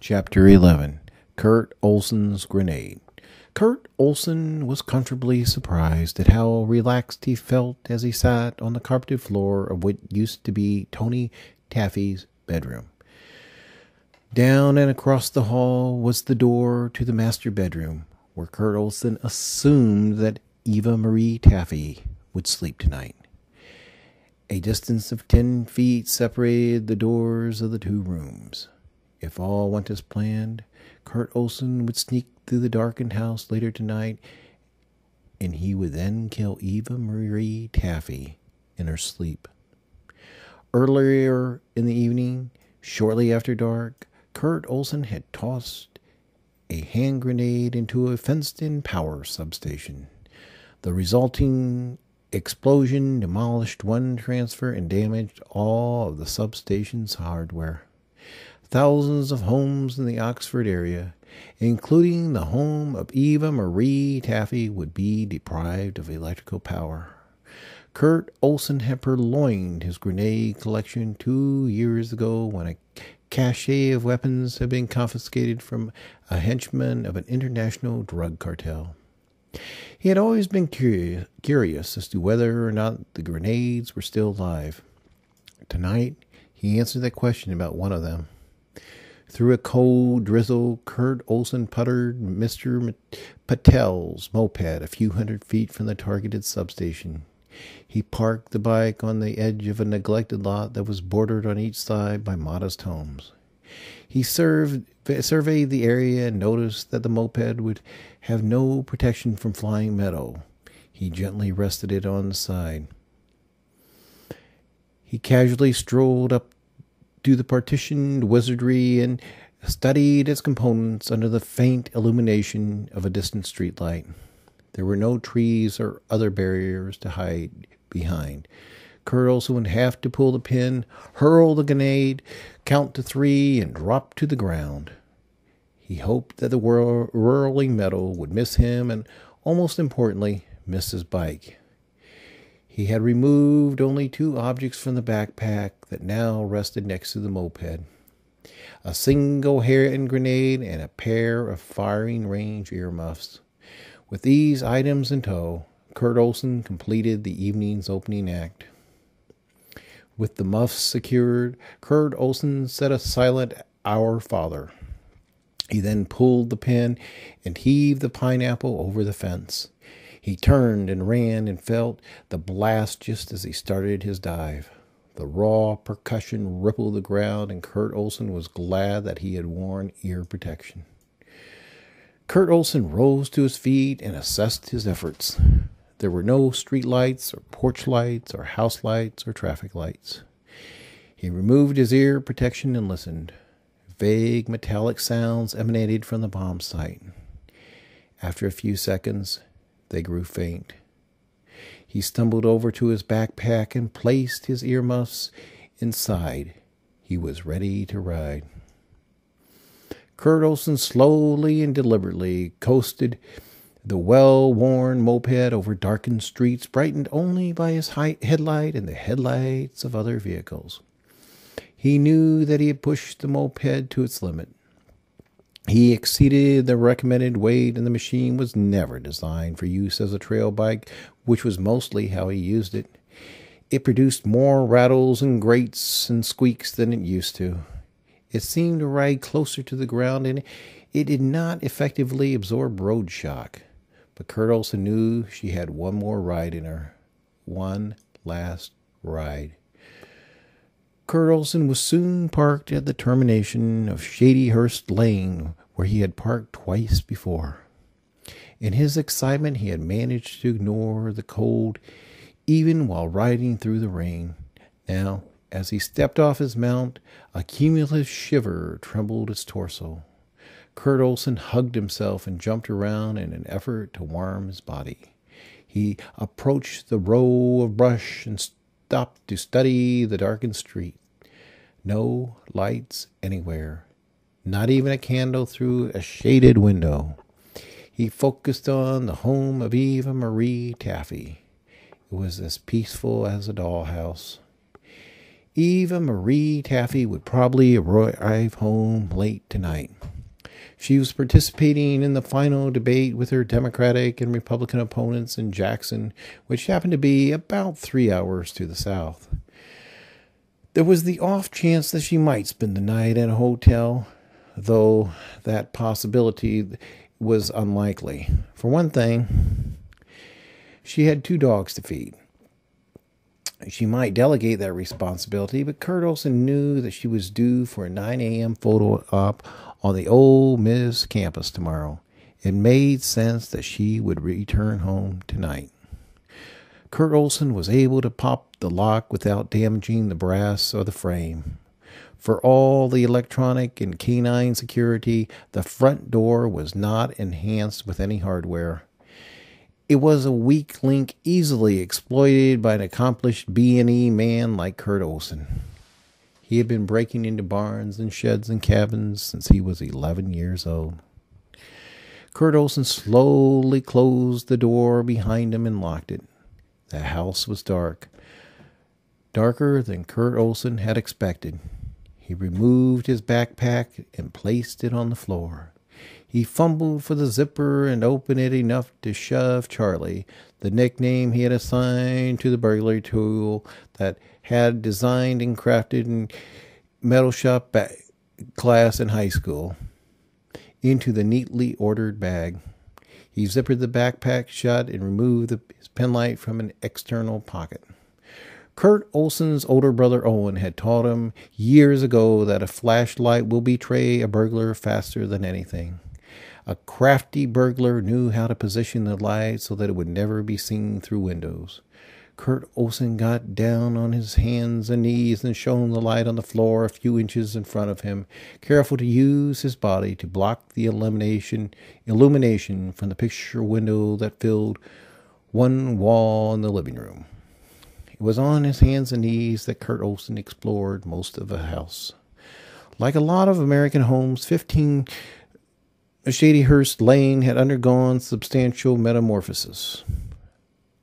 Chapter 11. Kurt Olson's Grenade. Kurt Olson was comfortably surprised at how relaxed he felt as he sat on the carpeted floor of what used to be Tony Taffy's bedroom. Down and across the hall was the door to the master bedroom, where Kurt Olson assumed that Eva Marie Taffy would sleep tonight. A distance of 10 feet separated the doors of the two rooms. If all went as planned, Kurt Olson would sneak through the darkened house later tonight, and he would then kill Eva Marie Taffy in her sleep. Earlier in the evening, shortly after dark, Kurt Olson had tossed a hand grenade into a fenced-in power substation. The resulting explosion demolished one transfer and damaged all of the substation's hardware. Thousands of homes in the Oxford area, including the home of Eva Marie Taffy, would be deprived of electrical power. Kurt Olson had purloined his grenade collection 2 years ago when a cache of weapons had been confiscated from a henchman of an international drug cartel. He had always been curious as to whether or not the grenades were still alive. Tonight, he answered that question about one of them. Through a cold drizzle, Kurt Olson puttered Mr. Patel's moped a few hundred feet from the targeted substation. He parked the bike on the edge of a neglected lot that was bordered on each side by modest homes. He surveyed the area and noticed that the moped would have no protection from flying metal. He gently rested it on the side. He casually strolled up to the partitioned wizardry and studied its components under the faint illumination of a distant streetlight. There were no trees or other barriers to hide behind. Kurt Olson would have to pull the pin, hurl the grenade, count to 3, and drop to the ground. He hoped that the whirling metal would miss him and, almost importantly, miss his bike. He had removed only 2 objects from the backpack that now rested next to the moped: a single hand grenade and a pair of firing range earmuffs. With these items in tow, Kurt Olson completed the evening's opening act. With the muffs secured, Kurt Olson said a silent "Our Father." He then pulled the pin and heaved the pineapple over the fence. He turned and ran and felt the blast just as he started his dive. The raw percussion rippled the ground, and Kurt Olson was glad that he had worn ear protection. Kurt Olson rose to his feet and assessed his efforts. There were no street lights or porch lights or house lights or traffic lights. He removed his ear protection and listened. Vague metallic sounds emanated from the bomb site. After a few seconds, they grew faint. He stumbled over to his backpack and placed his earmuffs inside. He was ready to ride. Kurt Olson slowly and deliberately coasted the well-worn moped over darkened streets, brightened only by his headlight and the headlights of other vehicles. He knew that he had pushed the moped to its limit. He exceeded the recommended weight, and the machine was never designed for use as a trail bike, which was mostly how he used it. It produced more rattles and grates and squeaks than it used to. It seemed to ride closer to the ground, and it did not effectively absorb road shock. But Kurt Olson knew she had one more ride in her. One last ride. Kurt Olson was soon parked at the termination of Shadyhurst Lane, where he had parked twice before. In his excitement, he had managed to ignore the cold, even while riding through the rain. Now, as he stepped off his mount, a cumulative shiver trembled his torso. Kurt Olson hugged himself and jumped around in an effort to warm his body. He approached the row of brush and stopped to study the darkened street. No lights anywhere, not even a candle through a shaded window. He focused on the home of Eva Marie Taffy. It was as peaceful as a dollhouse. Eva Marie Taffy would probably arrive home late tonight. She was participating in the final debate with her Democratic and Republican opponents in Jackson, which happened to be about 3 hours to the south. There was the off chance that she might spend the night at a hotel, though that possibility was unlikely. For one thing, she had 2 dogs to feed. She might delegate that responsibility, but Kurt Olson knew that she was due for a 9 a.m. photo op on the Ole Miss campus tomorrow. It made sense that she would return home tonight. Kurt Olson was able to pop the lock without damaging the brass or the frame. For all the electronic and canine security, the front door was not enhanced with any hardware. It was a weak link easily exploited by an accomplished B&E man like Kurt Olson. He had been breaking into barns and sheds and cabins since he was 11 years old. Kurt Olson slowly closed the door behind him and locked it. The house was dark. Darker than Kurt Olson had expected. He removed his backpack and placed it on the floor. He fumbled for the zipper and opened it enough to shove Charlie, the nickname he had assigned to the burglary tool that had designed and crafted in metal shop class in high school, into the neatly ordered bag. He zippered the backpack shut and removed his penlight from an external pocket. Kurt Olson's older brother Owen had taught him years ago that a flashlight will betray a burglar faster than anything. A crafty burglar knew how to position the light so that it would never be seen through windows. Kurt Olson got down on his hands and knees and shone the light on the floor a few inches in front of him, careful to use his body to block the illumination from the picture window that filled one wall in the living room. It was on his hands and knees that Kurt Olson explored most of the house. Like a lot of American homes, 15 Shadyhurst Lane had undergone substantial metamorphosis.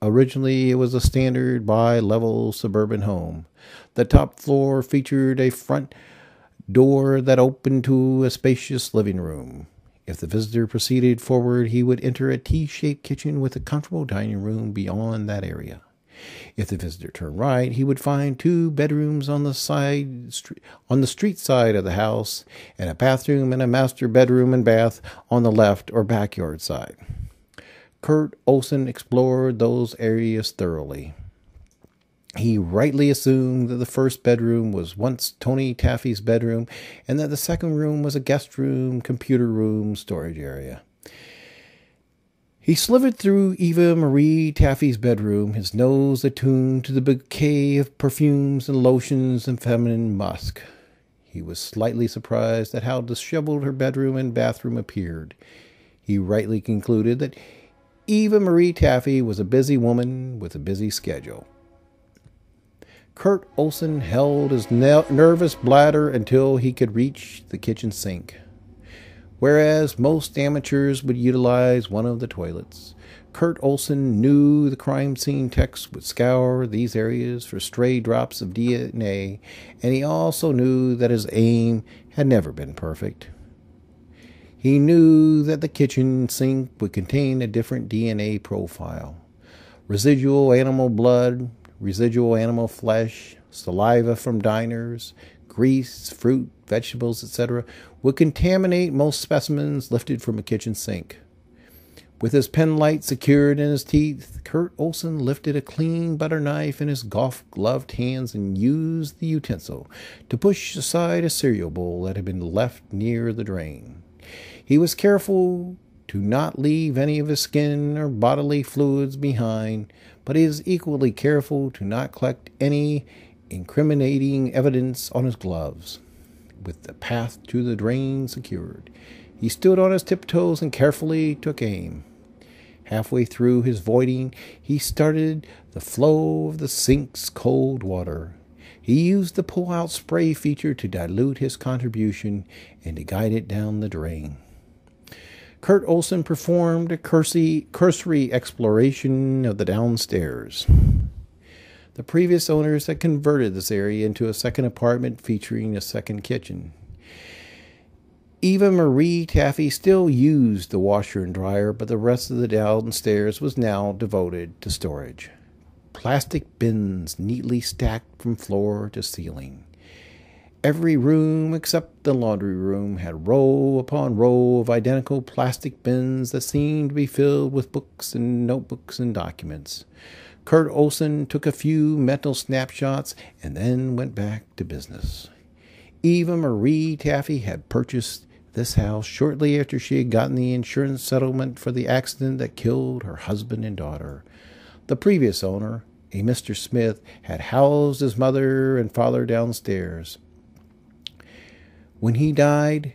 Originally, it was a standard bi-level suburban home. The top floor featured a front door that opened to a spacious living room. If the visitor proceeded forward, he would enter a T-shaped kitchen with a comfortable dining room beyond that area. If the visitor turned right, he would find 2 bedrooms on the street side of the house, and a bathroom and a master bedroom and bath on the left or backyard side. Kurt Olson explored those areas thoroughly. He rightly assumed that the first bedroom was once Tony Taffy's bedroom, and that the second room was a guest room, computer room, storage area. He slithered through Eva Marie Taffy's bedroom, his nose attuned to the bouquet of perfumes and lotions and feminine musk. He was slightly surprised at how disheveled her bedroom and bathroom appeared. He rightly concluded that Eva Marie Taffy was a busy woman with a busy schedule. Kurt Olson held his nervous bladder until he could reach the kitchen sink. Whereas most amateurs would utilize one of the toilets, Kurt Olson knew the crime scene techs would scour these areas for stray drops of DNA, and he also knew that his aim had never been perfect. He knew that the kitchen sink would contain a different DNA profile. Residual animal blood, residual animal flesh, saliva from diners, grease, fruit, vegetables, etc., would contaminate most specimens lifted from a kitchen sink. With his penlight secured in his teeth, Kurt Olson lifted a clean butter knife in his golf-gloved hands and used the utensil to push aside a cereal bowl that had been left near the drain. He was careful to not leave any of his skin or bodily fluids behind, but he was equally careful to not collect any incriminating evidence on his gloves. With the path to the drain secured, he stood on his tiptoes and carefully took aim. Halfway through his voiding, he started the flow of the sink's cold water. He used the pull-out spray feature to dilute his contribution and to guide it down the drain. Kurt Olson performed a cursory exploration of the downstairs. The previous owners had converted this area into a second apartment featuring a second kitchen. Eva Marie Taffy still used the washer and dryer, but the rest of the downstairs was now devoted to storage. Plastic bins neatly stacked from floor to ceiling. Every room except the laundry room had row upon row of identical plastic bins that seemed to be filled with books and notebooks and documents. Kurt Olson took a few mental snapshots and then went back to business. Eva Marie Taffy had purchased this house shortly after she had gotten the insurance settlement for the accident that killed her husband and daughter. The previous owner, a Mr. Smith, had housed his mother and father downstairs. When he died,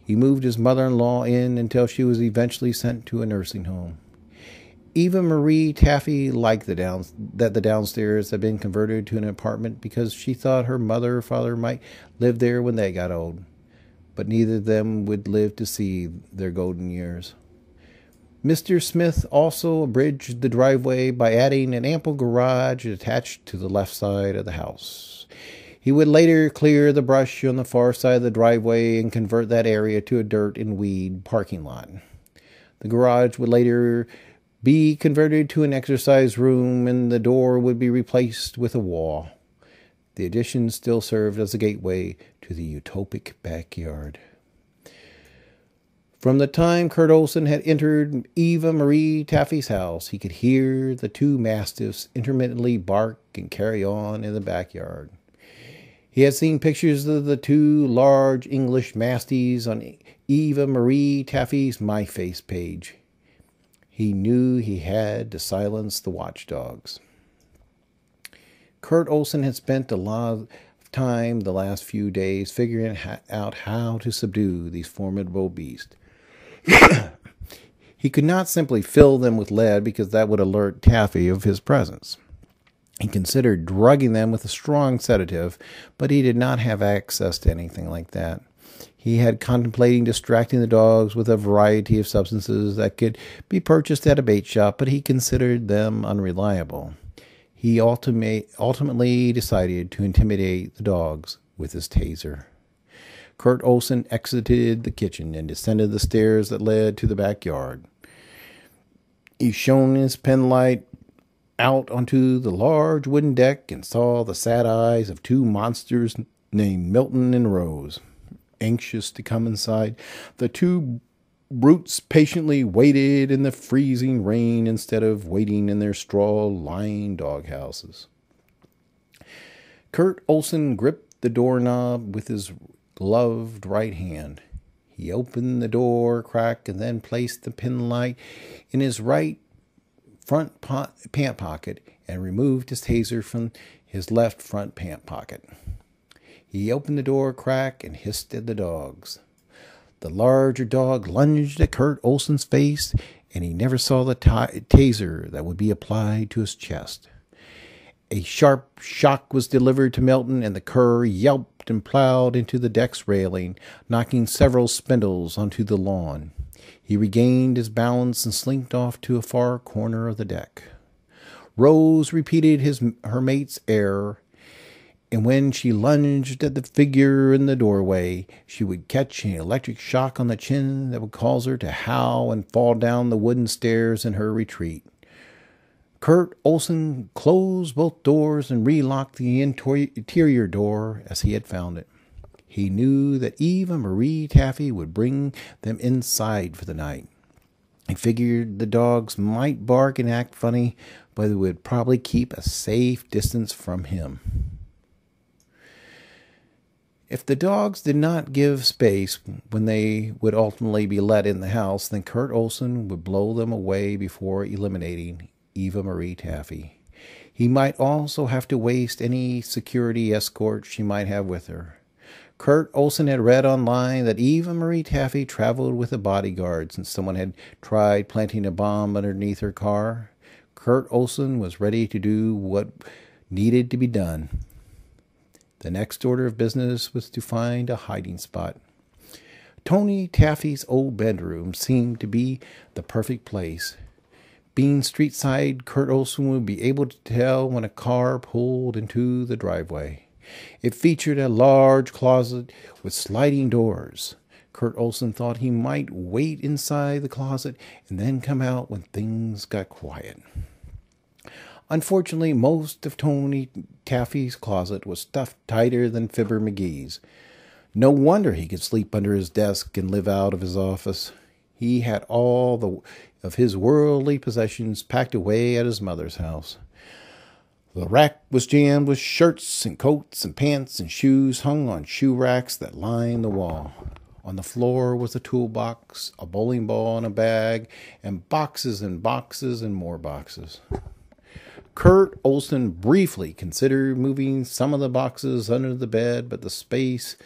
he moved his mother-in-law in until she was eventually sent to a nursing home. Eva Marie Taffy liked that the downstairs had been converted to an apartment because she thought her mother or father might live there when they got old, but neither of them would live to see their golden years. Mr. Smith also abridged the driveway by adding an ample garage attached to the left side of the house. He would later clear the brush on the far side of the driveway and convert that area to a dirt and weed parking lot. The garage would later be converted to an exercise room, and the door would be replaced with a wall. The addition still served as a gateway to the utopic backyard. From the time Kurt Olson had entered Eva Marie Taffy's house, he could hear the two mastiffs intermittently bark and carry on in the backyard. He had seen pictures of the two large English Masties on Eva Marie Taffy's MySpace page. He knew he had to silence the watchdogs. Kurt Olson had spent a lot of time the last few days figuring out how to subdue these formidable beasts. He could not simply fill them with lead because that would alert Taffy of his presence. He considered drugging them with a strong sedative, but he did not have access to anything like that. He had contemplating distracting the dogs with a variety of substances that could be purchased at a bait shop, but he considered them unreliable. He ultimately decided to intimidate the dogs with his taser. Kurt Olson exited the kitchen and descended the stairs that led to the backyard. He shone his penlight out onto the large wooden deck and saw the sad eyes of two monsters named Milton and Rose. Anxious to come inside, the two brutes patiently waited in the freezing rain instead of waiting in their straw-lined doghouses. Kurt Olson gripped the doorknob with his gloved right hand. He opened the door crack and then placed the penlight in his right front pant pocket and removed his taser from his left front pant pocket. He opened the door crack and hissed at the dogs. The larger dog lunged at Kurt Olson's face, and he never saw the taser that would be applied to his chest. A sharp shock was delivered to Milton, and the cur yelped and plowed into the deck's railing, knocking several spindles onto the lawn. He regained his balance and slinked off to a far corner of the deck. Rose repeated her mate's error, and when she lunged at the figure in the doorway, she would catch an electric shock on the chin that would cause her to howl and fall down the wooden stairs in her retreat. Kurt Olson closed both doors and relocked the interior door as he had found it. He knew that Eva Marie Taffy would bring them inside for the night. He figured the dogs might bark and act funny, but they would probably keep a safe distance from him. If the dogs did not give space when they would ultimately be let in the house, then Kurt Olson would blow them away before eliminating Eva Marie Taffy. He might also have to waste any security escort she might have with her. Kurt Olson had read online that Eva Marie Taffy traveled with a bodyguard since someone had tried planting a bomb underneath her car. Kurt Olson was ready to do what needed to be done. The next order of business was to find a hiding spot. Tony Taffy's old bedroom seemed to be the perfect place. Being street side, Kurt Olson would be able to tell when a car pulled into the driveway. It featured a large closet with sliding doors. Kurt Olson thought he might wait inside the closet and then come out when things got quiet. Unfortunately, most of Tony Taffy's closet was stuffed tighter than Fibber McGee's. No wonder he could sleep under his desk and live out of his office. He had all of his worldly possessions packed away at his mother's house. The rack was jammed with shirts and coats and pants and shoes hung on shoe racks that lined the wall. On the floor was a toolbox, a bowling ball in a bag, and boxes and more boxes. Kurt Olson briefly considered moving some of the boxes under the bed, but the space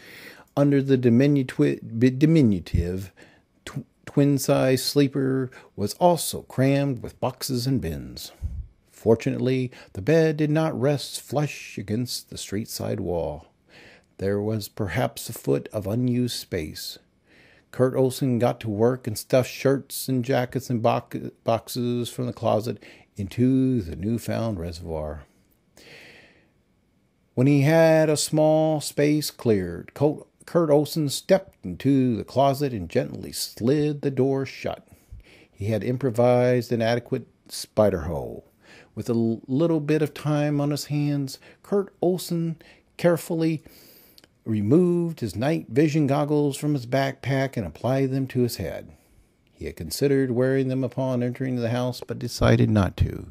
under the diminutive twin-size sleeper was also crammed with boxes and bins. Fortunately, the bed did not rest flush against the street-side wall. There was perhaps a foot of unused space. Kurt Olson got to work and stuffed shirts and jackets and boxes from the closet into the newfound reservoir. When he had a small space cleared, Kurt Olson stepped into the closet and gently slid the door shut. He had improvised an adequate spider hole. With a little bit of time on his hands, Kurt Olson carefully removed his night vision goggles from his backpack and applied them to his head. He had considered wearing them upon entering the house, but decided not to.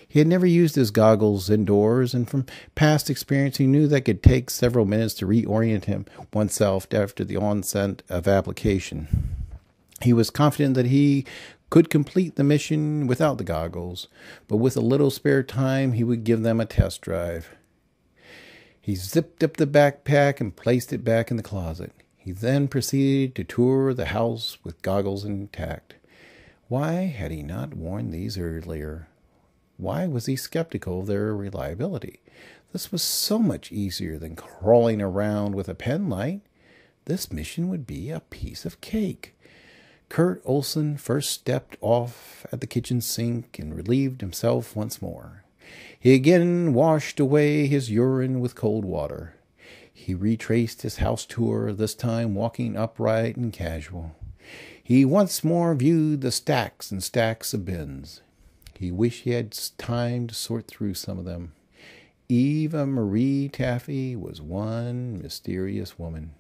He had never used his goggles indoors, and from past experience he knew that it could take several minutes to reorient oneself after the onset of application. He was confident that he could complete the mission without the goggles, but with a little spare time he would give them a test drive. He zipped up the backpack and placed it back in the closet. He then proceeded to tour the house with goggles intact. Why had he not worn these earlier? Why was he skeptical of their reliability? This was so much easier than crawling around with a pen light. This mission would be a piece of cake. Kurt Olson first stepped off at the kitchen sink and relieved himself once more. He again washed away his urine with cold water. He retraced his house tour, this time walking upright and casual. He once more viewed the stacks and stacks of bins. He wished he had time to sort through some of them. Eva Marie Taffy was one mysterious woman.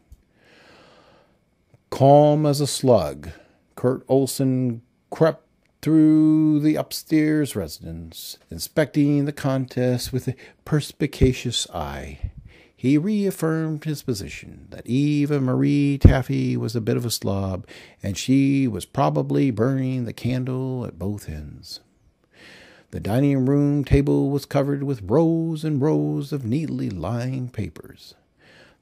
Calm as a slug, Kurt Olson crept through the upstairs residence, inspecting the contents with a perspicacious eye. He reaffirmed his position that Eva Marie Taffy was a bit of a slob, and she was probably burning the candle at both ends. The dining room table was covered with rows and rows of neatly lined papers.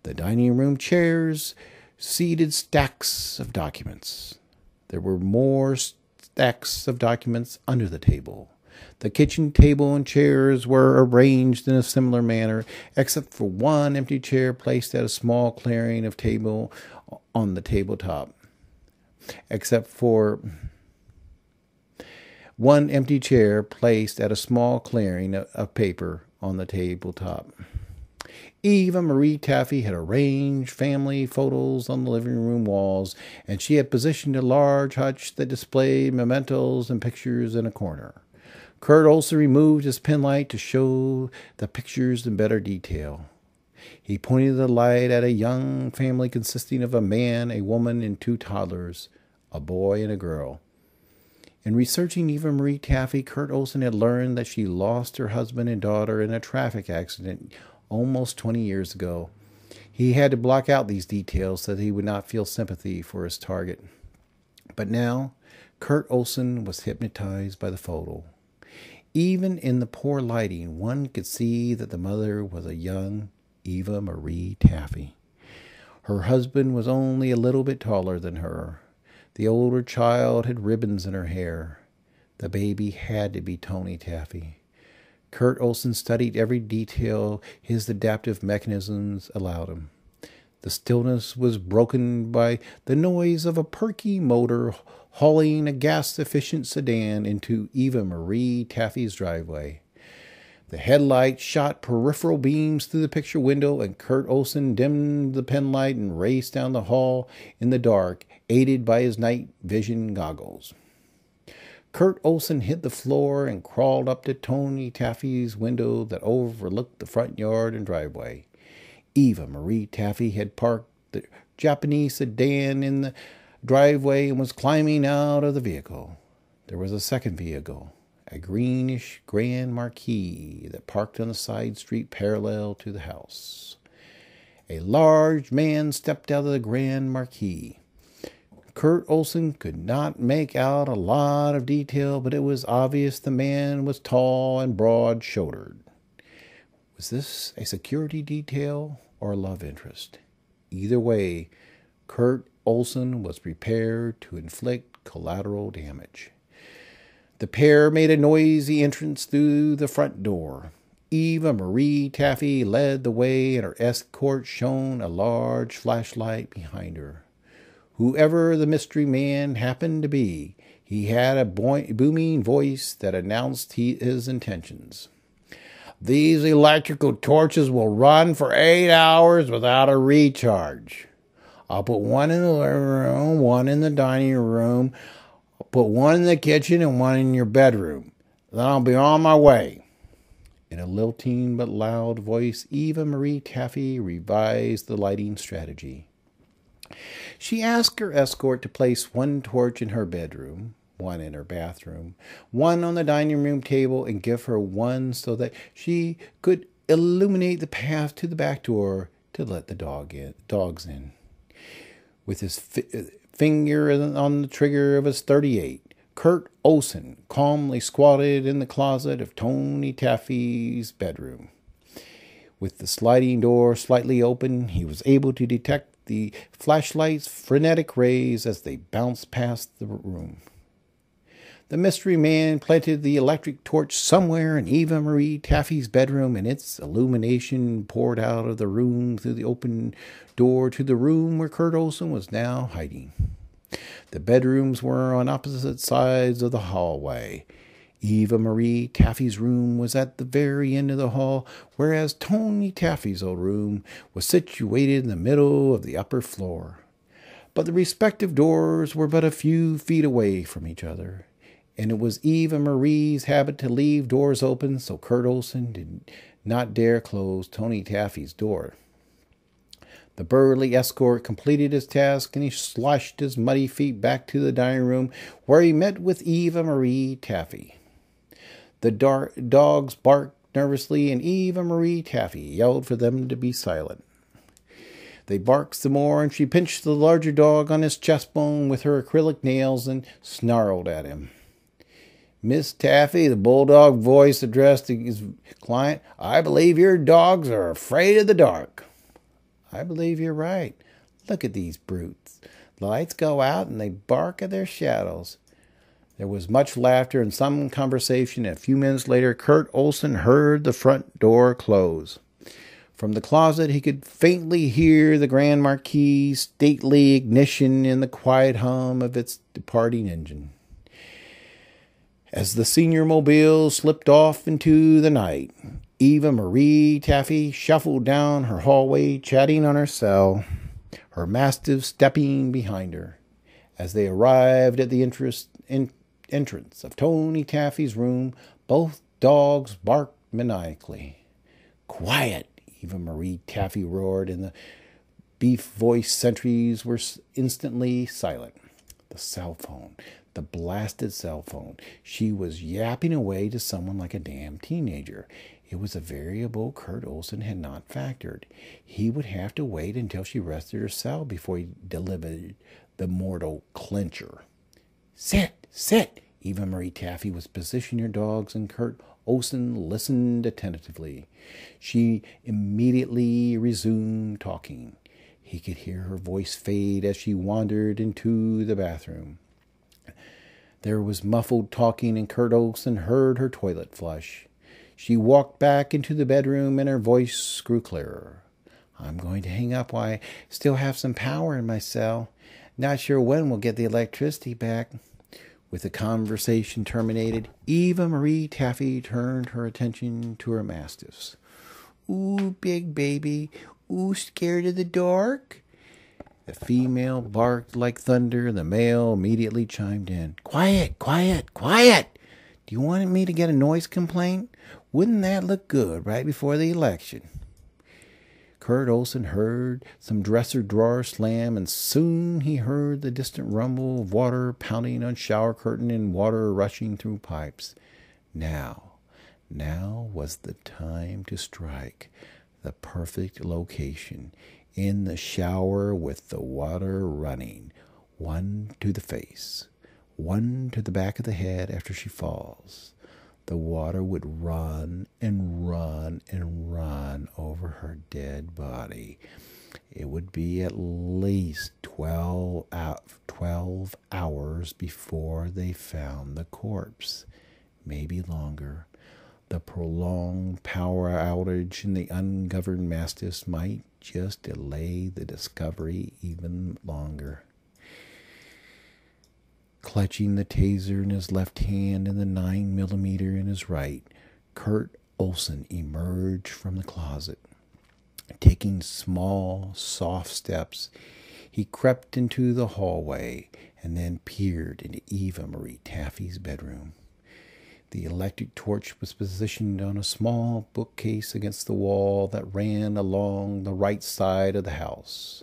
The dining room chairs seated stacks of documents. There were more stacks of documents under the table. The kitchen table and chairs were arranged in a similar manner, except for one empty chair placed at a small clearing of table on the tabletop. Except for one empty chair placed at a small clearing of paper on the tabletop. Eva Marie Taffy had arranged family photos on the living room walls, and she had positioned a large hutch that displayed mementos and pictures in a corner. Kurt Olson removed his penlight to show the pictures in better detail. He pointed the light at a young family consisting of a man, a woman, and two toddlers, a boy and a girl. In researching Eva Marie Taffy, Kurt Olson had learned that she lost her husband and daughter in a traffic accident almost 20 years ago. He had to block out these details so that he would not feel sympathy for his target. But now, Kurt Olson was hypnotized by the photo. Even in the poor lighting, one could see that the mother was a young Eva Marie Taffy. Her husband was only a little bit taller than her. The older child had ribbons in her hair. The baby had to be Tony Taffy. Kurt Olson studied every detail his adaptive mechanisms allowed him. The stillness was broken by the noise of a perky motor hauling a gas-efficient sedan into Eva Marie Taffy's driveway. The headlight shot peripheral beams through the picture window, and Kurt Olson dimmed the penlight and raced down the hall in the dark, aided by his night vision goggles. Kurt Olson hit the floor and crawled up to Tony Taffy's window that overlooked the front yard and driveway. Eva Marie Taffy had parked the Japanese sedan in the driveway and was climbing out of the vehicle. There was a second vehicle, a greenish Grand Marquis, that parked on the side street parallel to the house. A large man stepped out of the Grand Marquis. Kurt Olson could not make out a lot of detail, but it was obvious the man was tall and broad-shouldered. Was this a security detail or a love interest? Either way, Kurt Olson was prepared to inflict collateral damage. The pair made a noisy entrance through the front door. Eva Marie Taffy led the way, and her escort shone a large flashlight behind her. Whoever the mystery man happened to be, he had a booming voice that announced his intentions. "These electrical torches will run for 8 hours without a recharge. I'll put one in the living room, one in the dining room. I'll put one in the kitchen and one in your bedroom. Then I'll be on my way." In a lilting but loud voice, Eva Marie Taffy revised the lighting strategy. She asked her escort to place one torch in her bedroom, one in her bathroom, one on the dining room table, and give her one so that she could illuminate the path to the back door to let the dogs in. With his finger on the trigger of his .38, Kurt Olson calmly squatted in the closet of Tony Taffy's bedroom. With the sliding door slightly open, he was able to detect the flashlight's frenetic rays as they bounced past the room. The mystery man planted the electric torch somewhere in Eva Marie Taffy's bedroom, and its illumination poured out of the room through the open door to the room where Kurt Olson was now hiding. The bedrooms were on opposite sides of the hallway. Eva Marie Taffy's room was at the very end of the hall, whereas Tony Taffy's old room was situated in the middle of the upper floor. But the respective doors were but a few feet away from each other, and it was Eva Marie's habit to leave doors open, so Kurt Olson did not dare close Tony Taffy's door. The burly escort completed his task, and he sloshed his muddy feet back to the dining room, where he met with Eva Marie Taffy. The dogs barked nervously, and Eva Marie Taffy yelled for them to be silent. They barked some more, and she pinched the larger dog on his chest bone with her acrylic nails and snarled at him. "Miss Taffy," the bulldog voice addressed his client, "I believe your dogs are afraid of the dark." "I believe you're right. Look at these brutes. The lights go out and they bark at their shadows." There was much laughter and some conversation, and a few minutes later Kurt Olson heard the front door close. From the closet he could faintly hear the Grand Marquis' stately ignition and the quiet hum of its departing engine. As the senior mobile slipped off into the night, Eva Marie Taffy shuffled down her hallway, chatting on her cell, her mastiff stepping behind her. As they arrived at the entrance of Tony Taffy's room, both dogs barked maniacally. "Quiet!" Eva Marie Taffy roared, and the beef-voiced sentries were instantly silent. The cell phone. The blasted cell phone. She was yapping away to someone like a damn teenager. It was a variable Kurt Olson had not factored. He would have to wait until she rested her cell before he delivered the mortal clincher. "Sit! Sit!" Eva Marie Taffy was positioning her dogs, and Kurt Olson listened attentively. She immediately resumed talking. He could hear her voice fade as she wandered into the bathroom. There was muffled talking, and Kurt Olson heard her toilet flush. She walked back into the bedroom, and her voice grew clearer. I'm going to hang up while I still have some power in my cell. Not sure when we'll get the electricity back. With the conversation terminated, Eva Marie Taffy turned her attention to her mastiffs. Ooh, big baby. Ooh, scared of the dark? The female barked like thunder. The male immediately chimed in. Quiet, quiet, quiet! Do you want me to get a noise complaint? Wouldn't that look good right before the election? Kurt Olson heard some dresser drawers slam, and soon he heard the distant rumble of water pounding on shower curtain and water rushing through pipes. Now was the time to strike the perfect location, in the shower with the water running, one to the face, one to the back of the head after she falls. The water would run and run and run over her dead body. It would be at least 12 hours before they found the corpse, maybe longer. The prolonged power outage and the ungoverned mastiffs might just delay the discovery even longer. Clutching the taser in his left hand and the 9mm in his right, Kurt Olson emerged from the closet. Taking small, soft steps, he crept into the hallway and then peered into Eva Marie Taffy's bedroom. The electric torch was positioned on a small bookcase against the wall that ran along the right side of the house.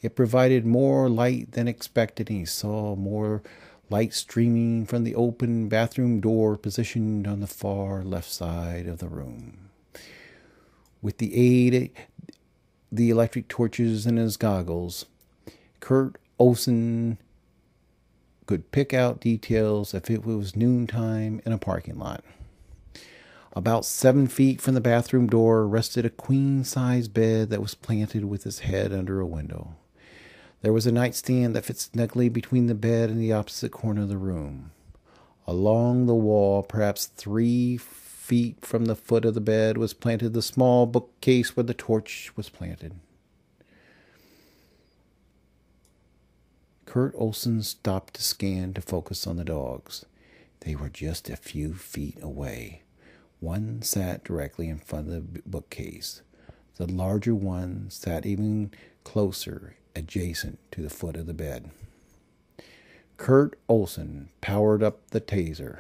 It provided more light than expected, and he saw more light streaming from the open bathroom door positioned on the far left side of the room. With the aid of the electric torches and his goggles, Kurt Olson could pick out details if it was noontime in a parking lot. About 7 feet from the bathroom door rested a queen-size bed that was planted with its head under a window. There was a nightstand that fit snugly between the bed and the opposite corner of the room. Along the wall, perhaps 3 feet from the foot of the bed, was planted the small bookcase where the torch was planted. Kurt Olson stopped to scan to focus on the dogs. They were just a few feet away. One sat directly in front of the bookcase. The larger one sat even closer, adjacent to the foot of the bed. Kurt Olson powered up the taser.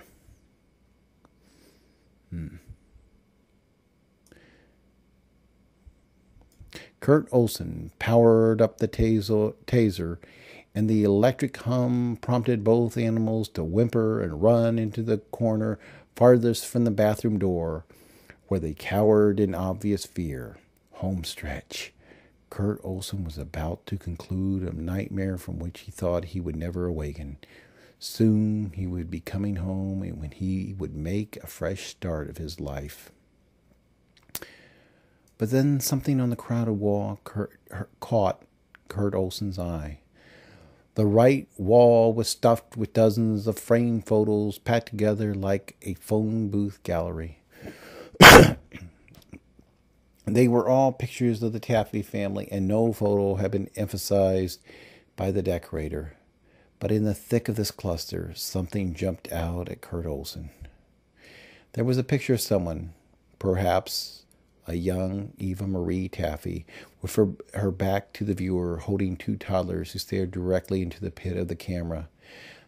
Kurt Olson powered up the taser, and the electric hum prompted both animals to whimper and run into the corner farthest from the bathroom door, where they cowered in obvious fear. Homestretch. Kurt Olson was about to conclude a nightmare from which he thought he would never awaken. Soon he would be coming home, and when he would make a fresh start of his life. But then something on the crowded wall caught Kurt Olson's eye. The right wall was stuffed with dozens of framed photos packed together like a phone booth gallery. They were all pictures of the Taffy family, and no photo had been emphasized by the decorator. But in the thick of this cluster, something jumped out at Kurt Olson. There was a picture of someone, perhaps a young Eva Marie Taffy, with her back to the viewer, holding 2 toddlers who stared directly into the pit of the camera.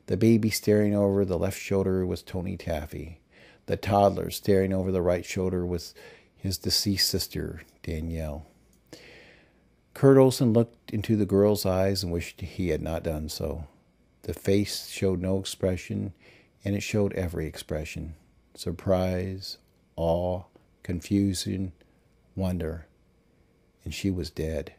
The baby staring over the left shoulder was Tony Taffy. The toddler staring over the right shoulder was his deceased sister, Danielle. Kurt Olson looked into the girl's eyes and wished he had not done so. The face showed no expression, and it showed every expression: surprise, awe, confusion, wonder. And she was dead.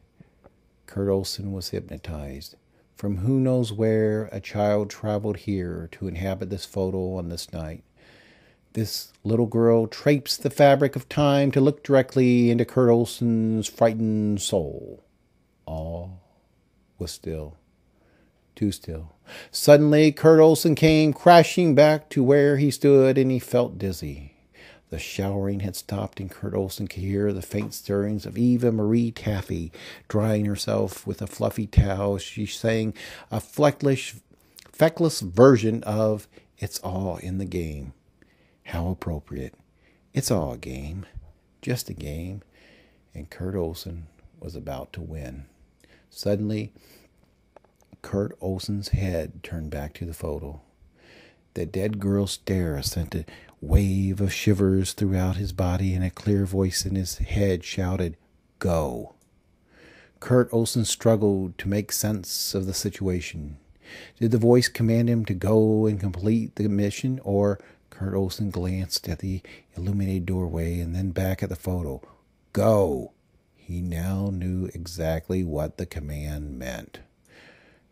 Kurt Olson was hypnotized. From who knows where, a child traveled here to inhabit this photo on this night. This little girl traipsed the fabric of time to look directly into Kurt Olson's frightened soul. All was still. Too still. Suddenly, Kurt Olson came crashing back to where he stood, and he felt dizzy. The showering had stopped, and Kurt Olson could hear the faint stirrings of Eva Marie Taffy drying herself with a fluffy towel. She sang a feckless version of "It's All in the Game." How appropriate. It's all a game. Just a game. And Kurt Olson was about to win. Suddenly, Kurt Olson's head turned back to the photo. The dead girl's stare sent a wave of shivers throughout his body, and a clear voice in his head shouted, "Go." Kurt Olson struggled to make sense of the situation. Did the voice command him to go and complete the mission, or... Kurt Olson glanced at the illuminated doorway and then back at the photo. Go! He now knew exactly what the command meant.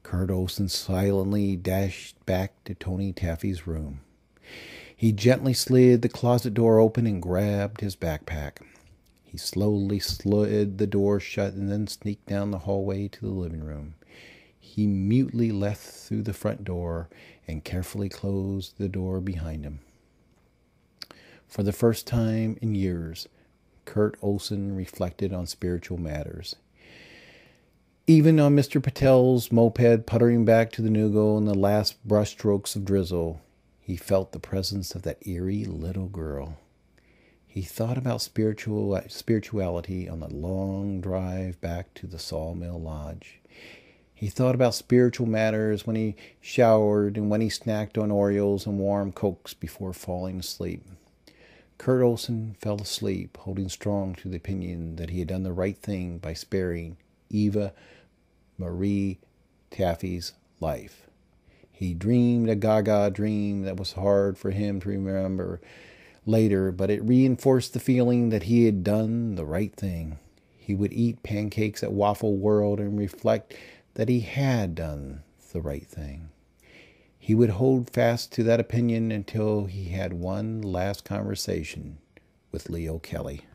Kurt Olson silently dashed back to Tony Taffy's room. He gently slid the closet door open and grabbed his backpack. He slowly slid the door shut and then sneaked down the hallway to the living room. He mutely left through the front door and carefully closed the door behind him. For the first time in years, Kurt Olson reflected on spiritual matters. Even on Mr. Patel's moped puttering back to the Nugo in the last brushstrokes of drizzle, he felt the presence of that eerie little girl. He thought about spirituality on the long drive back to the Sawmill Lodge. He thought about spiritual matters when he showered and when he snacked on Oreos and warm Cokes before falling asleep. Kurt Olson fell asleep, holding strong to the opinion that he had done the right thing by sparing Eva Marie Taffy's life. He dreamed a gaga dream that was hard for him to remember later, but it reinforced the feeling that he had done the right thing. He would eat pancakes at Waffle World and reflect that he had done the right thing. He would hold fast to that opinion until he had one last conversation with Leo Kelly.